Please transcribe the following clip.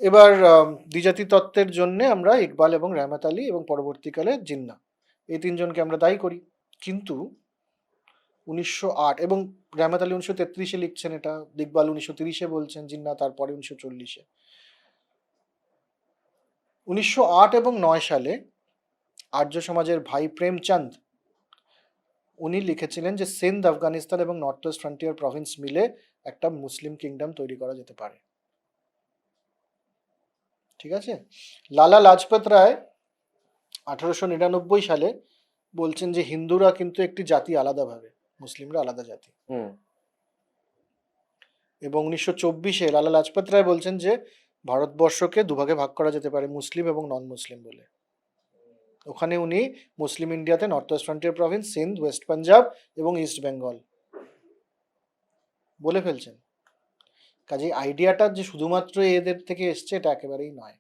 এবার দ্বিজাতি তত্ত্বের জন্য আমরা ইকবাল এবং রহমত আলী এবং পরবর্তীকালে জিন্নাহ এই তিনজনকে আমরা দায়ী করি। কিন্তু 1908 এবং রহমত আলী 1933-এ লিখছেন এটা, ইকবাল 1930-এ বলছেন, জিন্নাহ তারপরে 1940-এ। 1908 এবং 9 সালে আর্য সমাজের ভাই প্রেমচাঁদ উনি লিখেছিলেন যে সিন্ধ, আফগানিস্তান এবং নর্থ ওয়েস্ট ফ্রন্টিয়ার প্রভিন্স মিলে একটা মুসলিম কিংডম তৈরি করা যেতে পারে। ঠিক আছে। লালা লাজপত রায় 1899 সালে বলছেন যে হিন্দুরা কিন্তু একটি জাতি আলাদাভাবে, মুসলিমরা আলাদা জাতি। এবং 1924-এ লালা লাজপত রায় বলছেন যে ভারতবর্ষকে দুভাগে ভাগ করা যেতে পারে, মুসলিম এবং নন মুসলিম বলে। ওখানে উনি মুসলিম ইন্ডিয়াতে north West frontier Province, Sindh, West Punjab এবং ইস্ট বেঙ্গল বলে ফেলছেন। কাজে আইডিয়াটা যে শুধুমাত্র এদের থেকে এসছে এটা একেবারেই নয়।